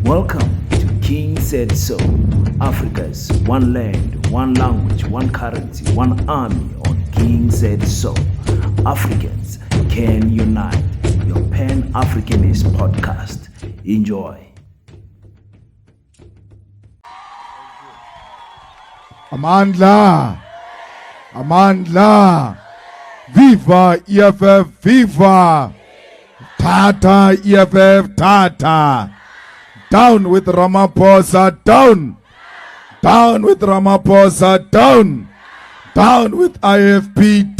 Welcome to King Said So, Africa's one land, one language, one currency, one army on King Said So. Africans can unite. Your Pan-Africanist podcast. Enjoy. Amandla, Amandla, Viva EFF, Viva, Tata EFF, Tata, down with Ramaphosa, down with Ramaphosa, down with IFP,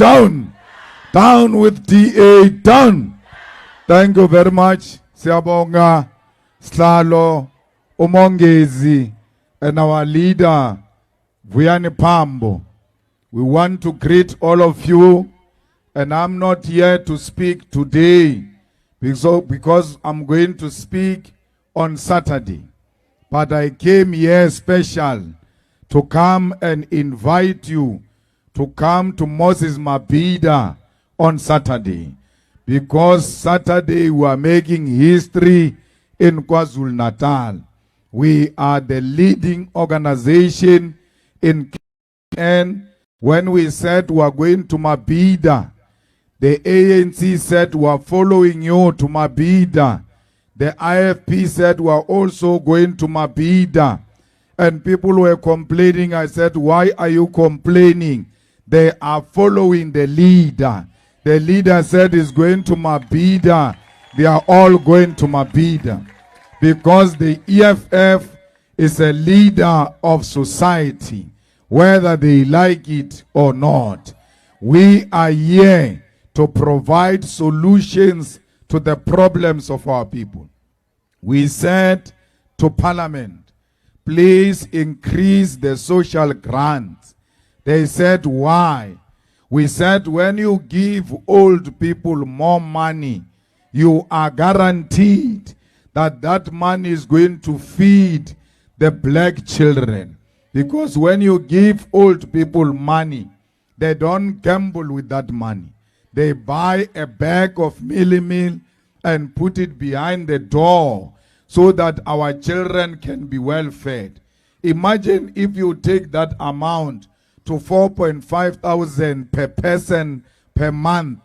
down with DA, down. Thank you very much, Siyabonga, Slalo, Umongezi, and our leader, Vuyani Pambo. We want to greet all of you, and I'm not here to speak today because I'm going to speak on Saturday. But I came here special to come and invite you to come to Moses Mabhida on Saturday. Because Saturday we are making history in KwaZulu-Natal. We are the leading organization in KZN. When we said we are going to Mabhida, the ANC said we are following you to Mabhida. The IFP said we are also going to Mabhida. And people were complaining. I said, why are you complaining? They are following the leader. The leader said he's going to Mabhida. They are all going to Mabhida. Because the EFF is a leader of society, whether they like it or not. We are here to provide solutions to the problems of our people. We said to Parliament, please increase the social grants. They said, why? We said, when you give old people more money, you are guaranteed that that money is going to feed the black children. Because when you give old people money, they don't gamble with that money. They buy a bag of meal and put it behind the door so that our children can be well fed. Imagine if you take that amount to 4,500 per person per month.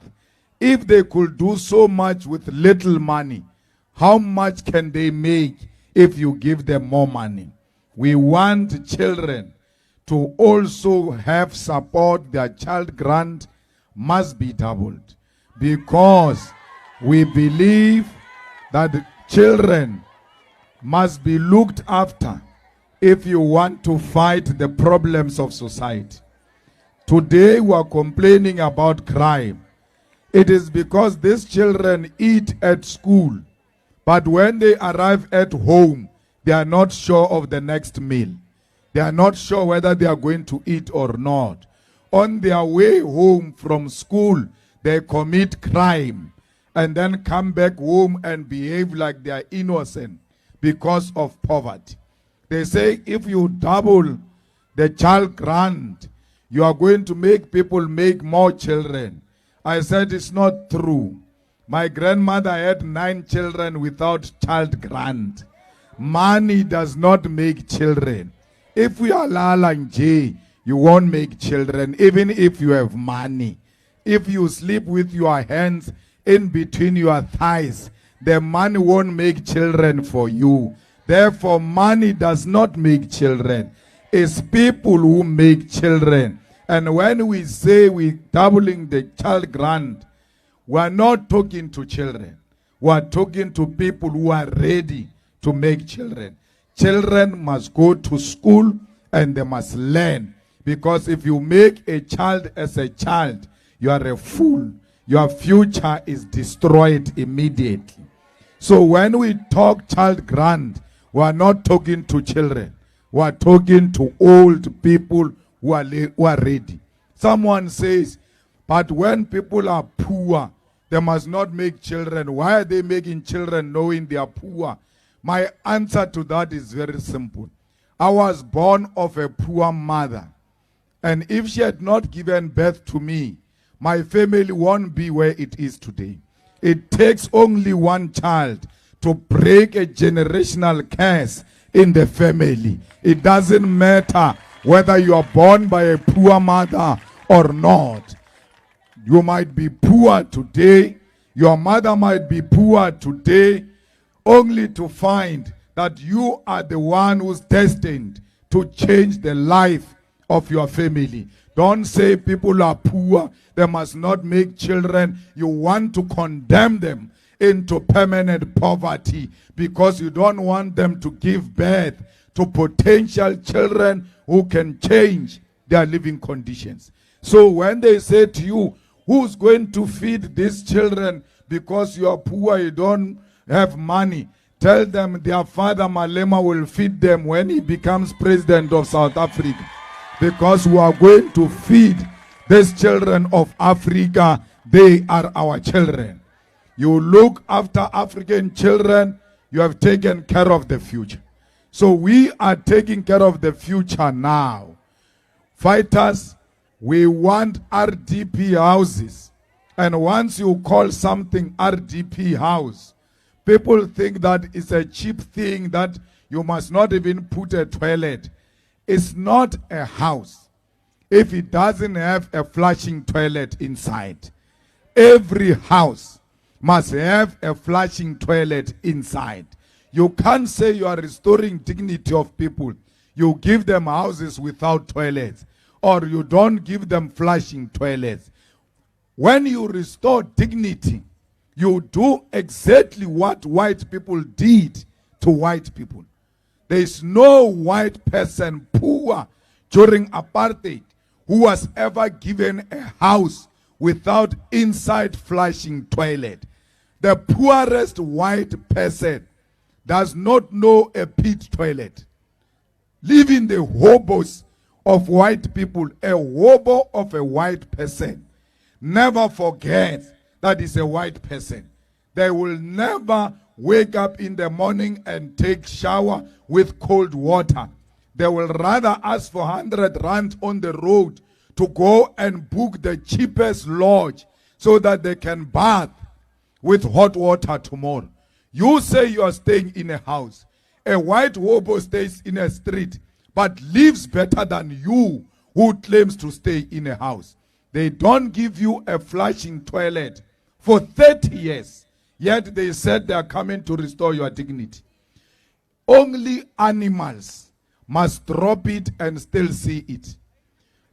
If they could do so much with little money, how much can they make if you give them more money? We want children to also have support. Their child grant must be doubled because we believe that children must be looked after if you want to fight the problems of society. Today we are complaining about crime. It is because these children eat at school, but when they arrive at home, they are not sure of the next meal. They are not sure whether they are going to eat or not. On their way home from school, they commit crime and then come back home and behave like they are innocent because of poverty. They say if you double the child grant, you are going to make people make more children. I said it's not true. My grandmother had 9 children without child grant. Money does not make children. If you are Lala Nje, you won't make children, even if you have money. If you sleep with your hands in between your thighs, the money won't make children for you. Therefore, money does not make children. It's people who make children. And when we say we're doubling the child grant, we're not talking to children. We're talking to people who are ready to make children. Children must go to school and they must learn. Because if you make a child as a child, you are a fool. Your future is destroyed immediately. So when we talk child grant, we are not talking to children. We are talking to old people who are ready. Someone says, but when people are poor, they must not make children. Why are they making children knowing they are poor? My answer to that is very simple. I was born of a poor mother. And if she had not given birth to me, my family won't be where it is today. It takes only one child to break a generational curse in the family. It doesn't matter whether you are born by a poor mother or not. You might be poor today, your mother might be poor today, only to find that you are the one who's destined to change the life of your family. Don't say people are poor, they must not make children. You want to condemn them into permanent poverty because you don't want them to give birth to potential children who can change their living conditions. So when they say to you, who's going to feed these children because you are poor, you don't have money, tell them their father Malema will feed them when he becomes president of South Africa. Because we are going to feed these children of Africa. They are our children. You look after African children, you have taken care of the future. So we are taking care of the future now. Fighters, we want RDP houses. And once you call something RDP house, people think that it's a cheap thing that you must not even put a toilet. It's not a house if it doesn't have a flushing toilet inside. Every house must have a flushing toilet inside. You can't say you are restoring dignity of people. You give them houses without toilets, or you don't give them flushing toilets. When you restore dignity, you do exactly what white people did to white people. There is no white person poor during apartheid who was ever given a house without inside flushing toilet. The poorest white person does not know a pit toilet. Leaving the hobos of white people, a hobo of a white person never forgets that is a white person. They will never wake up in the morning and take shower with cold water. They will rather ask for 100 rand on the road to go and book the cheapest lodge so that they can bath with hot water tomorrow. You say you are staying in a house. A white hobo stays in a street but lives better than you who claims to stay in a house. They don't give you a flushing toilet for 30 years. Yet they said they are coming to restore your dignity. Only animals must drop it and still see it.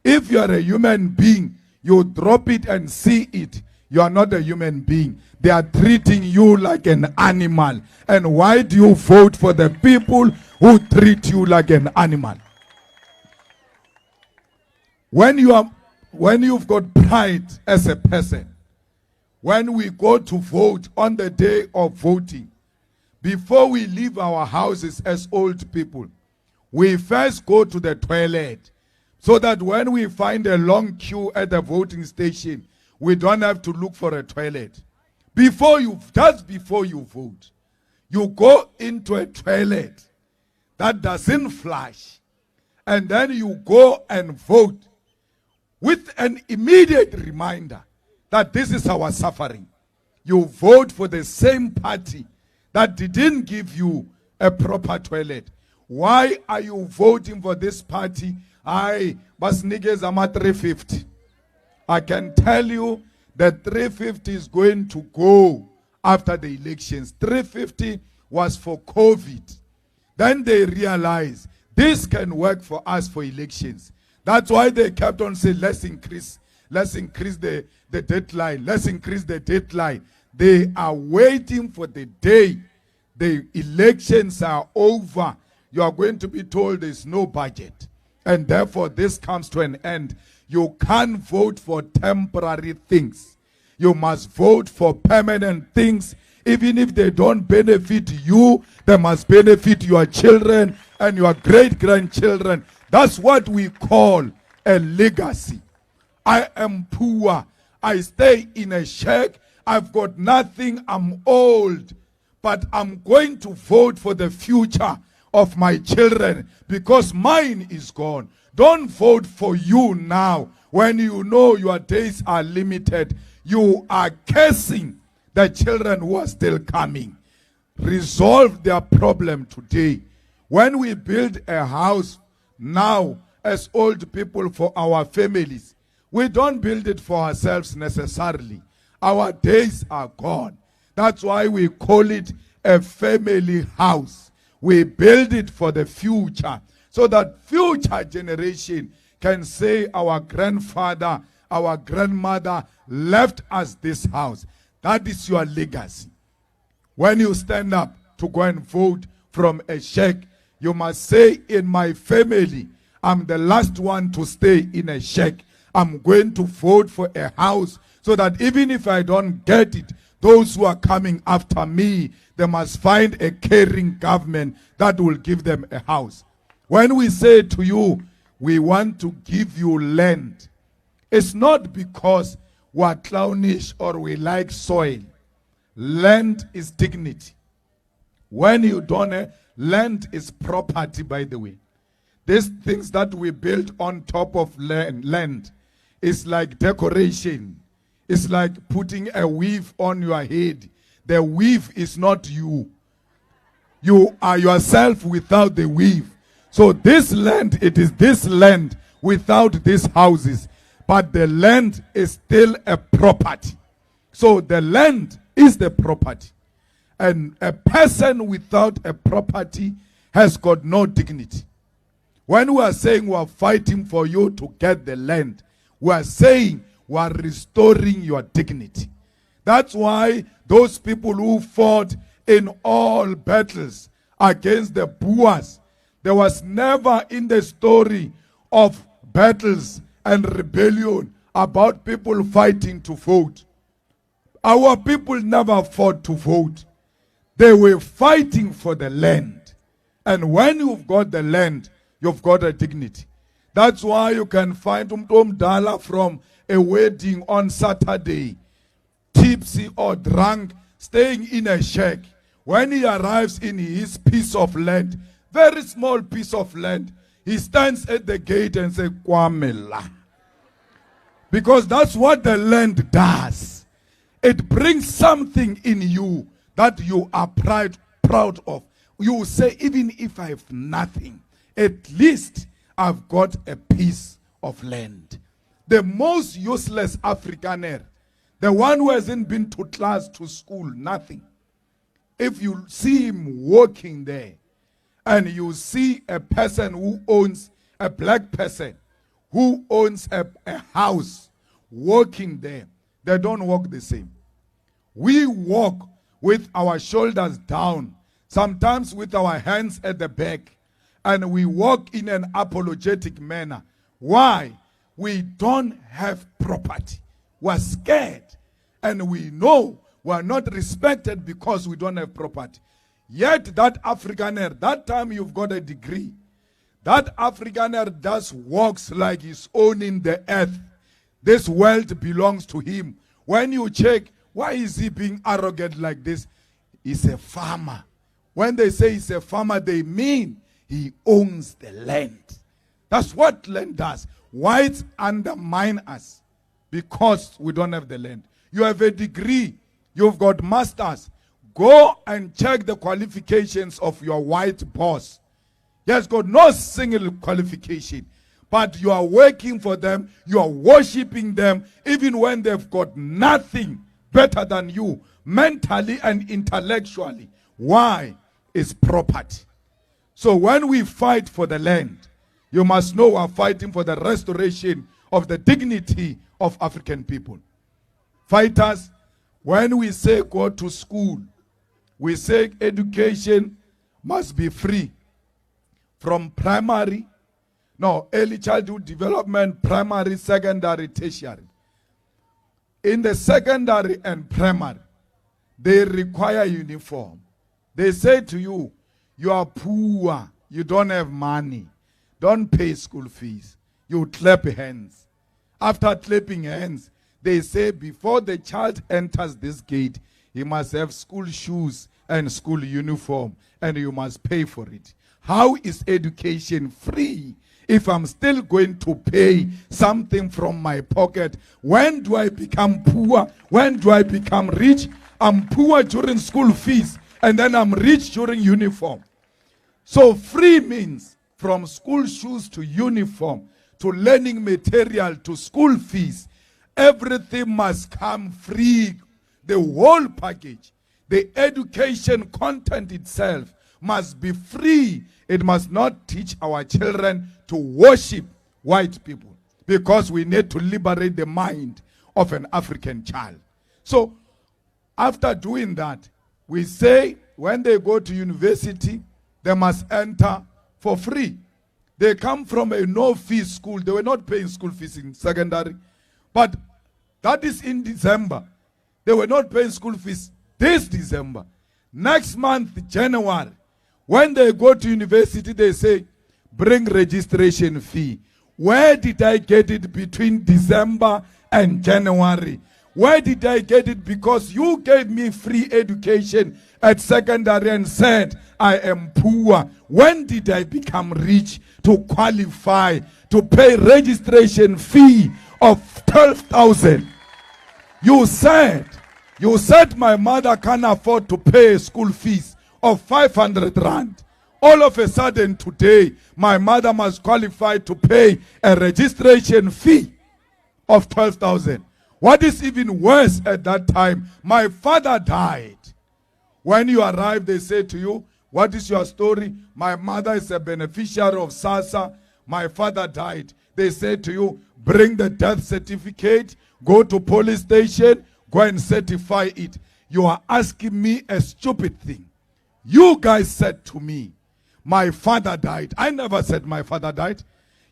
If you are a human being, you drop it and see it. You are not a human being. They are treating you like an animal. And why do you vote for the people who treat you like an animal? When you've got pride as a person, when we go to vote on the day of voting, before we leave our houses as old people, we first go to the toilet so that when we find a long queue at the voting station, we don't have to look for a toilet. Just before you vote, you go into a toilet that doesn't flush, and then you go and vote with an immediate reminder that this is our suffering. You vote for the same party that didn't give you a proper toilet. Why are you voting for this party? Bas niggas ama 350. I can tell you that 350 is going to go after the elections. 350 was for COVID. Then they realized this can work for us for elections. That's why they kept on saying, let's increase the deadline. Let's increase the deadline. They are waiting for the day the elections are over. You are going to be told there's no budget. And therefore, this comes to an end. You can't vote for temporary things. You must vote for permanent things. Even if they don't benefit you, they must benefit your children and your great-grandchildren. That's what we call a legacy. I am poor. I stay in a shack. I've got nothing. I'm old. But I'm going to vote for the future of my children because mine is gone. Don't vote for you now when you know your days are limited. You are cursing the children who are still coming. resolve their problem today. When we build a house now as old people for our families, we don't build it for ourselves necessarily. Our days are gone. That's why we call it a family house. We build it for the future, so that future generation can say our grandfather, our grandmother left us this house. That is your legacy. When you stand up to go and vote from a shack, you must say, in my family, I'm the last one to stay in a shack. I'm going to vote for a house, so that even if I don't get it, those who are coming after me, they must find a caring government that will give them a house. When we say to you, we want to give you land, it's not because we're clownish or we like soil. Land is dignity. When you don't, land is property, by the way. These things that we build on top of land is like decoration. It's like putting a weave on your head. The weave is not you. You are yourself without the weave. So this land, it is this land without these houses. But the land is still a property. So the land is the property. And a person without a property has got no dignity. When we are saying we are fighting for you to get the land, we are saying we are restoring your dignity. That's why those people who fought in all battles against the Boers, there was never in the story of battles and rebellion about people fighting to vote. Our people never fought to vote. They were fighting for the land. And when you've got the land, you've got a dignity. That's why you can find Dala from a wedding on Saturday, tipsy or drunk, staying in a shack. When he arrives in his piece of land, very small piece of land, he stands at the gate and says, Kwamela. Because that's what the land does. It brings something in you that you are proud of. You say, even if I have nothing, at least I've got a piece of land. The most useless Afrikaner, the one who hasn't been to class, to school, nothing. If you see him walking there, and you see a person who owns, a black person, who owns a house, walking there, they don't walk the same. We walk with our shoulders down, sometimes with our hands at the back, and we walk in an apologetic manner. Why? We don't have property. We're scared, and we know we're not respected because we don't have property. Yet that Afrikaner, that time you've got a degree, that Afrikaner just walks like he's owning the earth. This world belongs to him. When you check, why is he being arrogant like this? He's a farmer. When they say he's a farmer, they mean he owns the land. That's what land does. Whites undermine us because we don't have the land. You have a degree. You've got masters. Go and check the qualifications of your white boss. He has got no single qualification. But you are working for them. You are worshiping them. Even when they've got nothing better than you. Mentally and intellectually. Why? It's property. So when we fight for the land, you must know we are fighting for the restoration of the dignity of African people. Fighters, when we say go to school, we say education must be free. From primary, early childhood development, primary, secondary, tertiary. In the secondary and primary, they require uniform. They say to you, you are poor, you don't have money, don't pay school fees. You clap hands. After clapping hands, they say before the child enters this gate, he must have school shoes and school uniform, and you must pay for it. How is education free if I'm still going to pay something from my pocket? When do I become poor? When do I become rich? I'm poor during school fees, And then I'm rich during uniform. So free means from school shoes to uniform, to learning material, to school fees. Everything must come free. The whole package. The education content itself must be free. It must not teach our children to worship white people, because we need to liberate the mind of an African child. So after doing that, we say when they go to university, they must enter for free. They come from a no-fee school. They were not paying school fees in secondary. But that is in December. They were not paying school fees this December. Next month, January, when they go to university, they say, bring registration fee. Where did I get it between December and January? Where did I get it? Because you gave me free education at secondary and said I am poor. When did I become rich to qualify to pay registration fee of 12,000? You said my mother can't afford to pay school fees of 500 rand. All of a sudden today, my mother must qualify to pay a registration fee of 12,000. What is even worse at that time, my father died. When you arrive, they say to you, what is your story? My mother is a beneficiary of SASSA. My father died. They say to you, bring the death certificate, go to police station, go and certify it. You are asking me a stupid thing. You guys said to me, my father died. I never said my father died.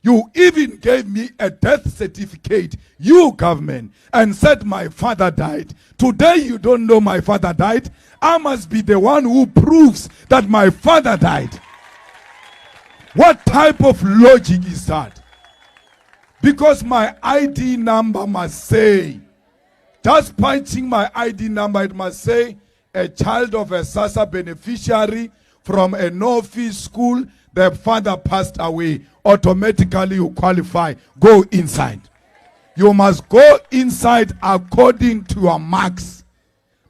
You even gave me a death certificate, you government, and said my father died. Today you don't know my father died. I must be the one who proves that my father died. What type of logic is that? Because my ID number must say, just punching my ID number, it must say, a child of a SASSA beneficiary from a no-fee school, the father passed away. Automatically you qualify. Go inside. You must go inside according to your marks,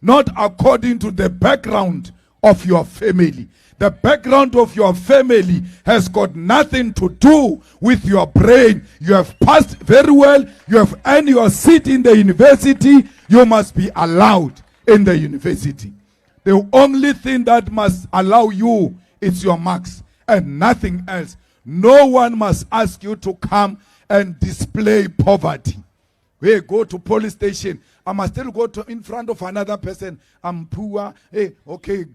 not according to the background of your family. The background of your family has got nothing to do with your brain. You have passed very well. You have earned your seat in the university. You must be allowed in the university. The only thing that must allow you is your marks and nothing else. No one must ask you to come and display poverty. Hey, go to police station. I must still go to in front of another person. I'm poor. Hey, okay,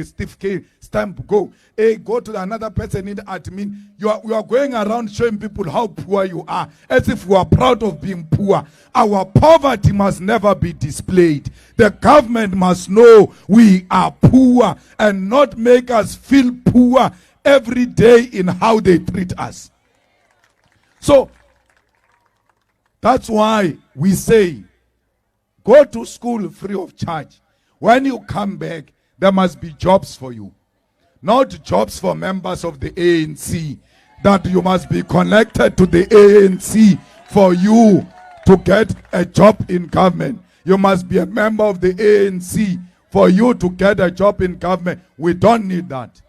stiff K, stamp, go. Hey, go to another person in the admin. You are going around showing people how poor you are, as if we are proud of being poor. Our poverty must never be displayed. The government must know we are poor and not make us feel poor every day in how they treat us. So that's why we say, go to school free of charge. When you come back, there must be jobs for you. Not jobs for members of the ANC, that you must be connected to the ANC for you to get a job in government. You must be a member of the ANC for you to get a job in government. We don't need that.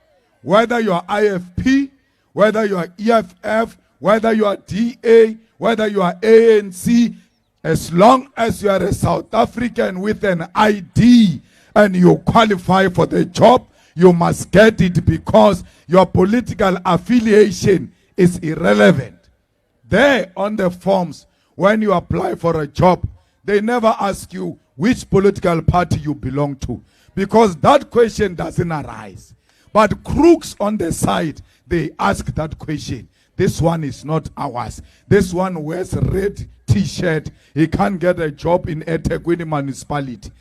Whether you are IFP, whether you are EFF, whether you are DA, whether you are ANC, as long as you are a South African with an ID and you qualify for the job, you must get it, because your political affiliation is irrelevant. There on the forms, when you apply for a job, they never ask you which political party you belong to, because that question doesn't arise. But crooks on the side, they ask that question. This one is not ours. This one wears a red t-shirt. He can't get a job in eThekwini municipality.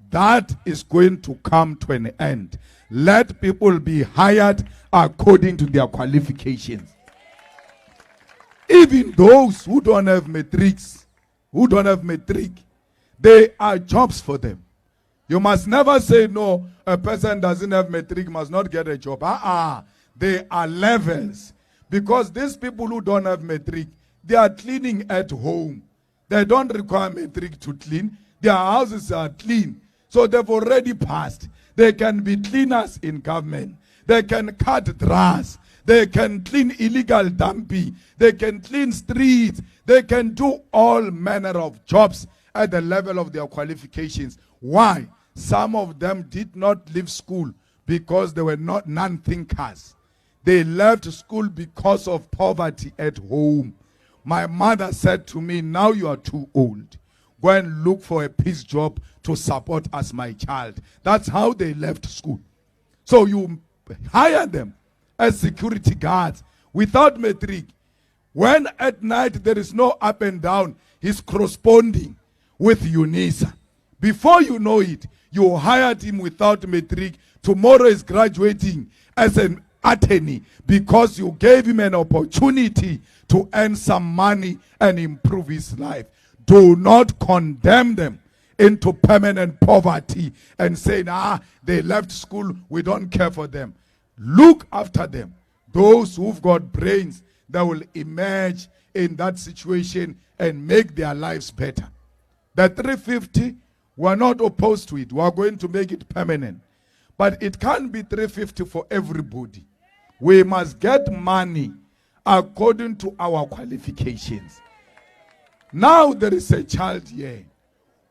That is going to come to an end. Let people be hired according to their qualifications. Even those who don't have matrics, there are jobs for them. You must never say, no, a person doesn't have matric must not get a job. There are levels. Because these people who don't have matric, they are cleaning at home. They don't require matric to clean. Their houses are clean. So they've already passed. They can be cleaners in government. They can cut grass. They can clean illegal dumping. They can clean streets. They can do all manner of jobs at the level of their qualifications. Why? Some of them did not leave school because they were not non-thinkers. They left school because of poverty at home. My mother said to me, now you are too old. Go and look for a peace job to support as my child. That's how they left school. So you hire them as security guards without matric. When at night there is no up and down, he's corresponding with UNISA. Before you know it, you hired him without matric. Tomorrow is graduating as an attorney because you gave him an opportunity to earn some money and improve his life. Do not condemn them into permanent poverty and say, they left school, we don't care for them. Look after them. Those who've got brains that will emerge in that situation and make their lives better. The 350, we're not opposed to it. We're going to make it permanent. But it can't be 350 for everybody. We must get money according to our qualifications. Now there is a child here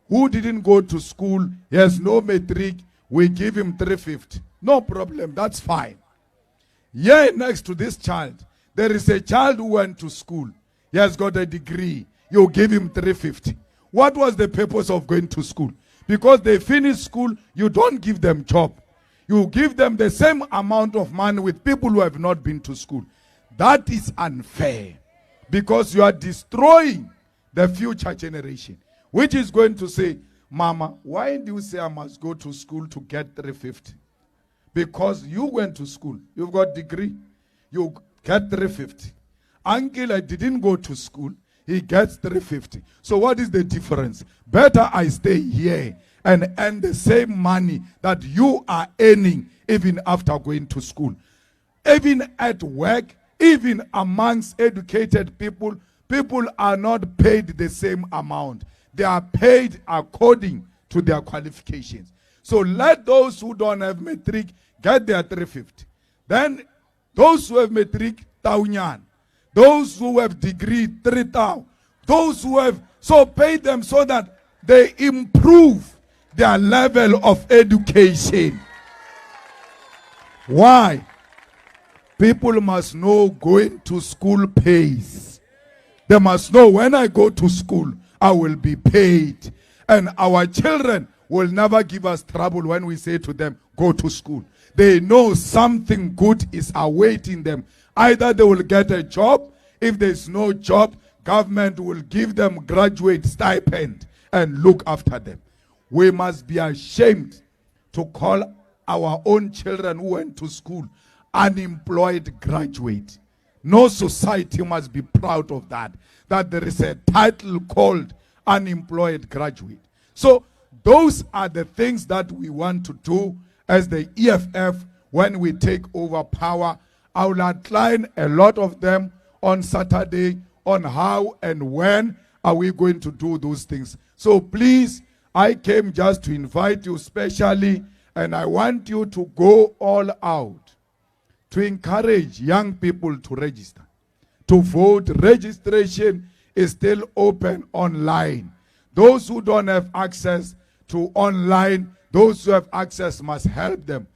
who didn't go to school. He has no matric. We give him 350. No problem. That's fine. Here next to this child, there is a child who went to school. He has got a degree. You give him 350. What was the purpose of going to school? Because they finish school, you don't give them job. You give them the same amount of money with people who have not been to school. That is unfair because you are destroying the future generation, which is going to say, Mama, why do you say I must go to school to get 350? Because you went to school. You've got degree. You get 350. Uncle, I didn't go to school. He gets 350. So what is the difference? Better I stay here and earn the same money that you are earning even after going to school. Even at work, even amongst educated people, people are not paid the same amount. They are paid according to their qualifications. So let those who don't have matric get their 350. Then those who have matric, taunyan. Those who have degree, 3,000. Those who have, so pay them so that they improve their level of education. Why? People must know going to school pays. They must know when I go to school, I will be paid. And our children will never give us trouble when we say to them, go to school. They know something good is awaiting them. Either they will get a job. If there's no job, government will give them graduate stipend and look after them. We must be ashamed to call our own children who went to school unemployed graduate. No society must be proud of that, that there is a title called unemployed graduate. So those are the things that we want to do as the EFF when we take over power. I will outline a lot of them on Saturday on how and when are we going to do those things. So please, I came just to invite you specially, and I want you to go all out to encourage young people to register, to vote. Registration is still open online. Those who don't have access to online, those who have access must help them.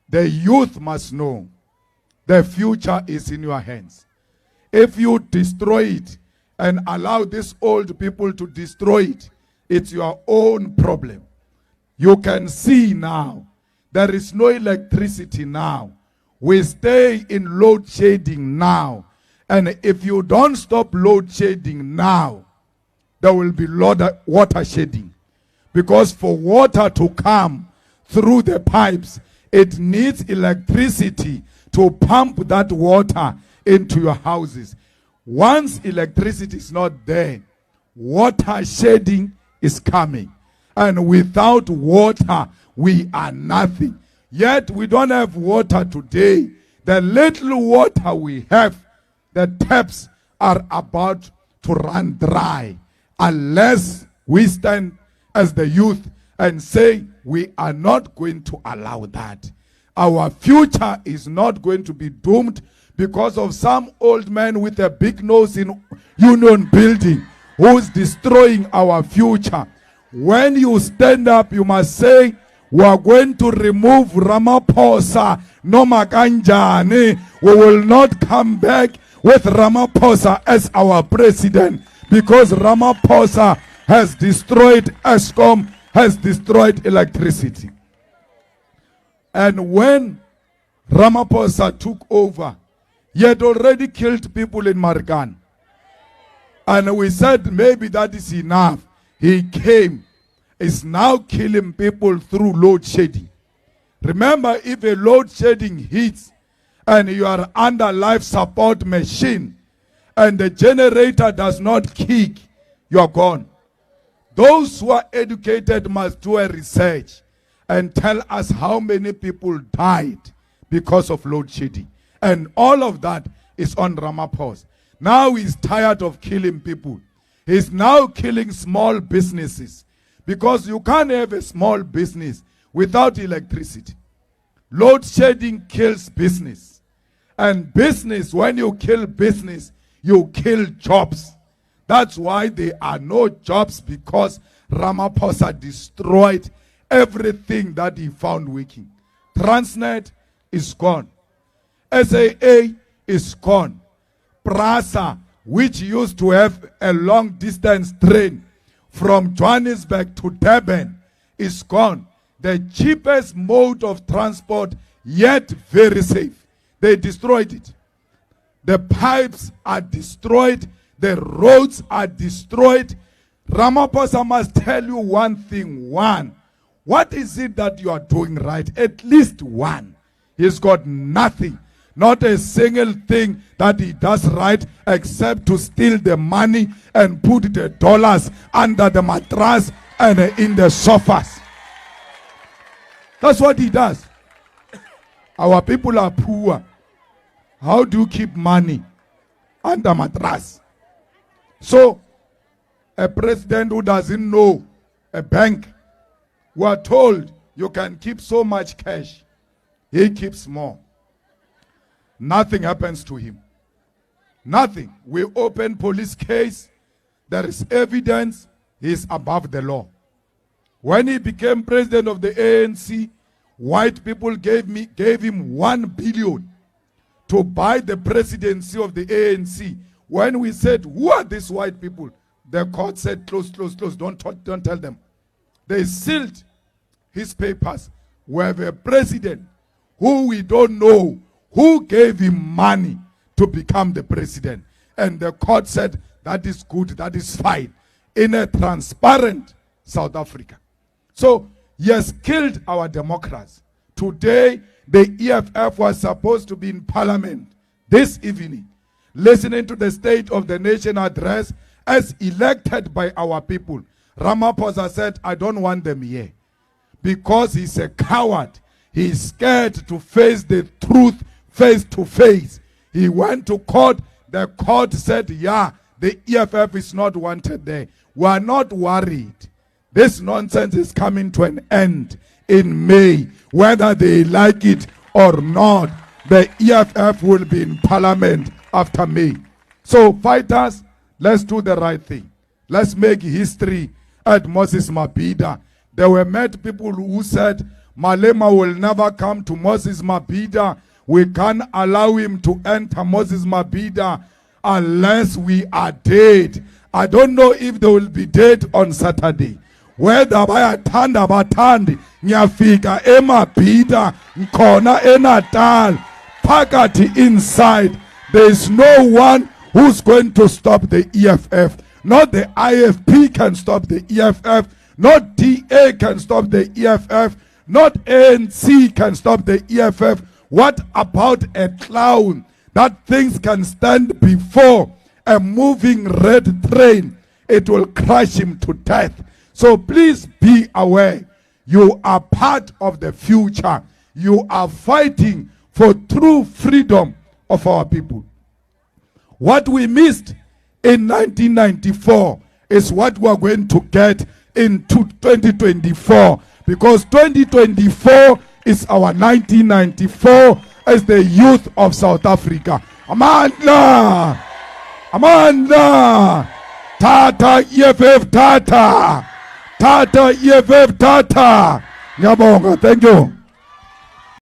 The youth must know the future is in your hands. If you destroy it and allow these old people to destroy it, it's your own problem. You can see now, there is no electricity now. We stay in load shedding now. And if you don't stop load shedding now, there will be water shedding. Because for water to come through the pipes, it needs electricity to pump that water into your houses. Once electricity is not there, water shedding is coming. And without water, we are nothing. Yet we don't have water today. The little water we have, the taps are about to run dry. Unless we stand as the youth and say, We are not going to allow that. Our future is not going to be doomed because of some old man with a big nose in Union Building who's destroying our future. When you stand up, you must say, we are going to remove Ramaphosa, noma kanjani. We will not come back with Ramaphosa as our president because Ramaphosa has destroyed Eskom, has destroyed electricity. And when Ramaphosa took over, he had already killed people in Margan. And we said maybe that is enough. He came, is now killing people through load shedding. Remember, if a load shedding hits and you are under life support machine and the generator does not kick, you are gone. Those who are educated must do a research and tell us how many people died because of load shedding. And all of that is on Ramaphosa. Now he's tired of killing people. He's now killing small businesses because you can't have a small business without electricity. Load shedding kills business. And business, when you kill business, you kill jobs. That's why there are no jobs, because Ramaphosa destroyed everything that he found working. Transnet is gone. SAA is gone. Prasa, which used to have a long distance train from Johannesburg to Durban, is gone. The cheapest mode of transport, yet very safe. They destroyed it. The pipes are destroyed. The roads are destroyed. Ramaphosa must tell you one thing. One, what is it that you are doing right? At least one. He's got nothing. Not a single thing that he does right except to steal the money and put the dollars under the mattress and in the sofas. That's what he does. Our people are poor. How do you keep money under mattress? So, a president who doesn't know a bank, we are told you can keep so much cash. He keeps more. Nothing happens to him. Nothing. We open police case. There is evidence. He is above the law. When he became president of the ANC, white people gave him 1 billion to buy the presidency of the ANC. When we said, who are these white people? The court said, close, close, close. Don't tell them. They sealed his papers. We have a president who we don't know who gave him money to become the president. And the court said, that is good, that is fine. In a transparent South Africa. So, he has killed our democrats. Today, the EFF was supposed to be in parliament this evening, listening to the State of the Nation address as elected by our people. Ramaphosa said, I don't want them here. Because he's a coward. He's scared to face the truth face to face. He went to court. The court said, yeah, the EFF is not wanted there. We are not worried. This nonsense is coming to an end in May. Whether they like it or not, the EFF will be in parliament after May. So fighters, let's do the right thing. Let's make history at Moses Mabhida. There were many people who said, Malema will never come to Moses Mabhida. We can't allow him to enter Moses Mabhida unless we are dead. I don't know if they will be dead on Saturday. Whether bayathanda bathandi ngiyafika eMabhida khona eNatal phakathi inside. There is no one who's going to stop the EFF. Not the IFP can stop the EFF. Not DA can stop the EFF. Not ANC can stop the EFF. What about a clown that things can stand before a moving red train? It will crush him to death. So please be aware. You are part of the future. You are fighting for true freedom of our people. What we missed in 1994 is what we are going to get in 2024. because 2024 is our 1994 as the youth of South Africa. Amandla! Amandla! Tata EFF Tata! Tata EFF Tata! Ngiyabonga, thank you.